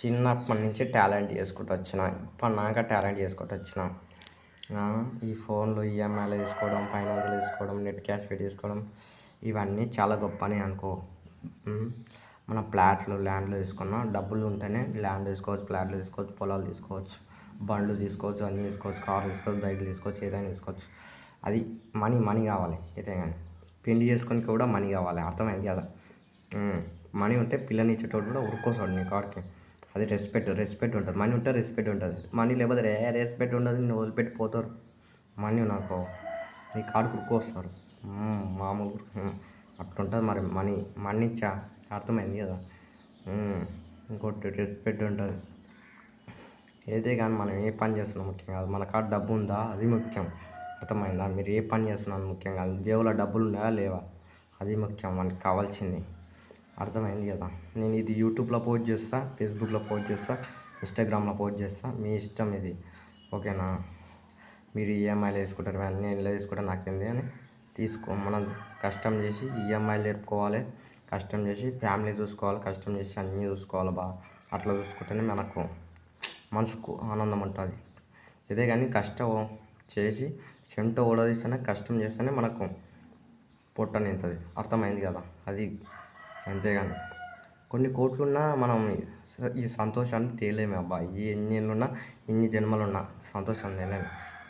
చిన్నప్పటి నుంచి టాలెంట్ చేసుకుంటూ వచ్చిన ఇప్పటిదాకా టాలెంట్ చేసుకుంటూ వచ్చిన ఈ ఫోన్లు ఈఎంఐలు వేసుకోవడం, ఫైనాన్స్లు వేసుకోవడం, నెట్ క్యాష్ పెట్టేసుకోవడం ఇవన్నీ చాలా గొప్పని అనుకో. మన ప్లాట్లు ల్యాండ్లు తీసుకున్న డబ్బులు ఉంటేనే ల్యాండ్ తీసుకోవచ్చు, ప్లాట్లు తీసుకోవచ్చు, పొలాలు తీసుకోవచ్చు, బండ్లు తీసుకోవచ్చు, అన్నీ తీసుకోవచ్చు, కార్లు తీసుకోవచ్చు, బైక్లు తీసుకోవచ్చు, ఏదైనా తీసుకోవచ్చు. అది మనీ కావాలి. అయితే కానీ పెళ్లి చేసుకొని కూడా మనీ కావాలి, అర్థమైంది కదా. మనీ ఉంటే పిల్లని ఇచ్చేటోడు కూడా ఉరుకోసాడు నీ కాడికి. అది రెస్పెక్ట్ ఉంటుంది. మనీ ఉంటే రెస్పెక్ట్ ఉంటుంది. మనీ లేకపోతే రెస్పెక్ట్ ఉండదు, నేను వదిలిపెట్టి పోతారు. మనీ నాకు నీ కాడికి ఉరుకొస్తారు మామూలు అట్లుంటుంది. మరి మనీ ఇచ్చా, అర్థమైంది కదా. ఇంకోటి రెస్పెక్ట్ ఉంటుంది. అయితే కానీ మనం ఏ పని చేస్తున్నాం ముఖ్యం కాదు, మన కాడ డబ్బు ఉందా అది ముఖ్యం, అర్థమైందా. మీరు ఏ పని చేస్తున్నాను ముఖ్యం కాదు, జేబులో డబ్బులు ఉన్నాయా లేవా అది ముఖ్యం మనకి కావాల్సింది, అర్థమైంది కదా. నేను ఇది యూట్యూబ్లో పోస్ట్ చేస్తా, ఫేస్బుక్లో పోస్ట్ చేస్తా, ఇన్స్టాగ్రామ్లో పోస్ట్ చేస్తా, మీ ఇష్టం ఇది, ఓకేనా. మీరు ఈఎంఐలు వేసుకుంటారు, అన్నీ ఎలా వేసుకుంటారు నాకేంది అని మనం కష్టం చేసి ఈఎంఐలు నేర్పుకోవాలి, కష్టం చేసి ఫ్యామిలీ చూసుకోవాలి, కష్టం చేసి అన్నీ చూసుకోవాలి బాగా. అట్లా చూసుకుంటేనే మనకు మనసుకు ఆనందం ఉంటుంది. ఇదే కానీ కష్టం చేసి చెమట ఓడదీస్తేనే, కష్టం చేస్తేనే మనకు పొట్ట నింతుంది, అర్థమైంది కదా. అది అంతేగాని కొన్ని కోట్లున్నా మనం ఈ సంతోషాన్ని తేలేమే అబ్బా. ఎన్ని ఏళ్ళున్నా, ఎన్ని జన్మలున్నా సంతోషం తేలేము.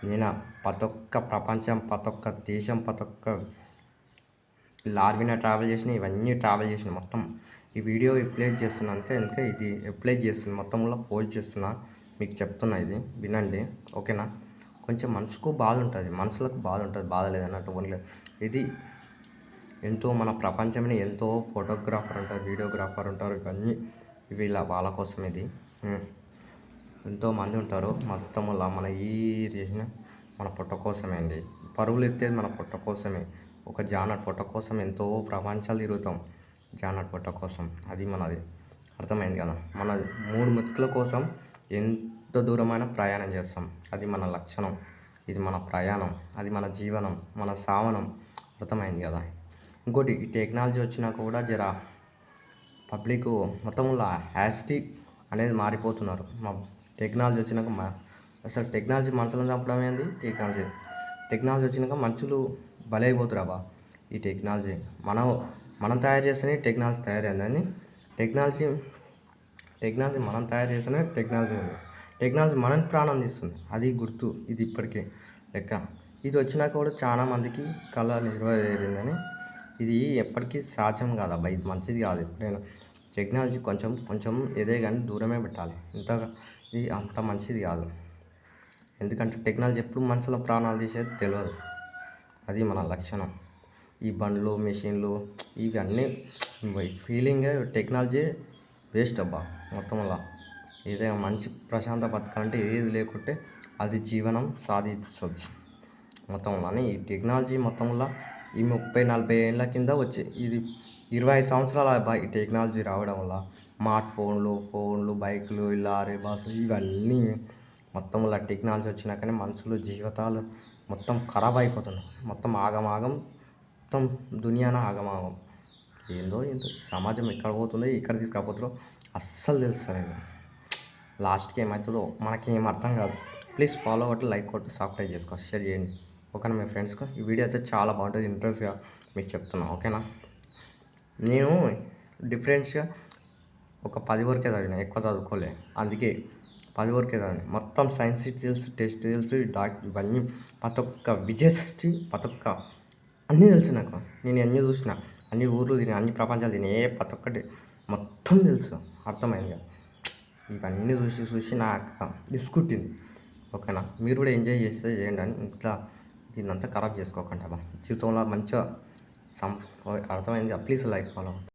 నేను ప్రతి ఒక్క ప్రపంచం, ప్రతి ఒక్క దేశం, ప్రతి ఒక్క లార్విన ట్రావెల్ చేసిన, ఇవన్నీ ట్రావెల్ చేసిన మొత్తం ఈ వీడియో అప్లోడ్ చేస్తున్నా అంతే. ఇది అప్లోడ్ చేస్తున్నా మొత్తంలో పోస్ట్ చేస్తున్నా, మీకు చెప్తున్నా, ఇది వినండి, ఓకేనా. కొంచెం మనసుకు బాధ ఉంటుంది, మనసులకు బాధ ఉంటుంది, బాధ లేదన్నట్టు ఓన్లీ ఇది. ఎంతో మన ప్రపంచంలో ఎంతో ఫోటోగ్రాఫర్ ఉంటారు, వీడియోగ్రాఫర్ ఉంటారు, ఇవన్నీ వాళ్ళ కోసం ఇది. ఎంతోమంది ఉంటారు మొత్తంలో. మన ఈ చేసిన మన పొట్ట కోసమే అండి, పరుగులు ఎత్తేది మన పొట్ట కోసమే. ఒక జానర్ పొట్ట కోసం ఎంతో ప్రపంచాలు తిరుగుతాం, జానర్ పొట్ట కోసం. అది మనది, అర్థమైంది కదా. మన 3 మెతుకుల కోసం ఎంత దూరమైన ప్రయాణం చేస్తాం, అది మన లక్షణం, ఇది మన ప్రయాణం, అది మన జీవనం, మన సావనం, అర్థమైంది కదా. ఇంకోటి ఈ టెక్నాలజీ వచ్చినాక కూడా జర పబ్లిక్ మొత్తంలో హ్యాస్టిక్ అనేది మారిపోతున్నారు. టెక్నాలజీ వచ్చినాక అసలు టెక్నాలజీ మనుషులను చంపడం ఏంది. టెక్నాలజీ వచ్చినాక మనుషులు బలైపోతురాబా. ఈ టెక్నాలజీ మనం తయారు చేస్తేనే టెక్నాలజీ తయారైందని. టెక్నాలజీ మనం తయారు చేస్తేనే టెక్నాలజీ మనం ప్రాణం తీస్తుంది, అది గుర్తు. ఇది ఇప్పటికే లెక్క. ఇది వచ్చినాక కూడా చాలా మందికి కళ నెరవేరిందని. ఇది ఎప్పటికీ సాధ్యం కాదబ్బా, ఇది మంచిది కాదు. ఎప్పుడైనా టెక్నాలజీ కొంచెం ఏదే కానీ దూరమే పెట్టాలి. ఇది అంత మంచిది కాదు. ఎందుకంటే టెక్నాలజీ ఎప్పుడు మనుషుల ప్రాణాలు తీసేది తెలియదు, అది మన లక్షణం. ఈ బండ్లు, మెషిన్లు ఇవన్నీ ఫీలింగ్ టెక్నాలజీ వేస్ట్ అబ్బా మొత్తంలో. ఏదైనా మంచి ప్రశాంత బతకాలంటే ఏది లేకుంటే అది జీవనం సాధించవచ్చు మొత్తంలో. అని ఈ టెక్నాలజీ మొత్తంలో ఈ 30-40 ఏళ్ళ కింద వచ్చే, ఇది 25 సంవత్సరాల అబ్బా ఈ టెక్నాలజీ రావడం వల్ల. ఫోన్లు, బైకులు, లారీ, బస్సులు ఇవన్నీ మొత్తంలో టెక్నాలజీ వచ్చినాకనే మనుషులు జీవితాలు మొత్తం ఖరాబ్ అయిపోతున్నాయి. మొత్తం ఆగమాగం, మొత్తం దునియాన ఆగమాగం. ఏందో సమాజం ఎక్కడ పోతుందో, ఎక్కడ తీసుకుపోతుందో అస్సలు తెలుస్తలేదు. లాస్ట్కి ఏమవుతుందో మనకేం అర్థం కాదు. ప్లీజ్ ఫాలో కొట్టి, లైక్ కొట్టి, సబ్స్క్రైబ్ చేసుకో, షేర్ చేయండి, ఓకేనా మీ ఫ్రెండ్స్కి. ఈ వీడియో అయితే చాలా బాగుంటుంది, ఇంట్రెస్ట్గా మీకు చెప్తున్నా, ఓకేనా. నేను డిఫరెన్స్గా ఒక 10 వరకే చదివిన, ఎక్కువ చదువుకోలే. అందుకే 10 వరకే చదివిన. మొత్తం సైన్స్ తెలుసు, టెస్ట్ తెలుసు, ఇవన్నీ ప్రతి ఒక్క విజయశ్రీ, ప్రతి ఒక్క అన్నీ తెలుసు నాకు. నేను అన్నీ చూసిన, అన్ని ఊర్లు తిని, అన్ని ప్రపంచాలు తిని, ప్రతి ఒక్కటి మొత్తం తెలుసు, అర్థమైంది. ఇవన్నీ చూసి నాకు ఇసుకుట్టింది, ఓకేనా. మీరు కూడా ఎంజాయ్ చేస్తే చేయండి అని ఇట్లా దీన్నంతా ఖరాబ్ చేసుకోకండి అబ్బా. జీవితంలో మంచిగా అర్థమైంది. Please like follow.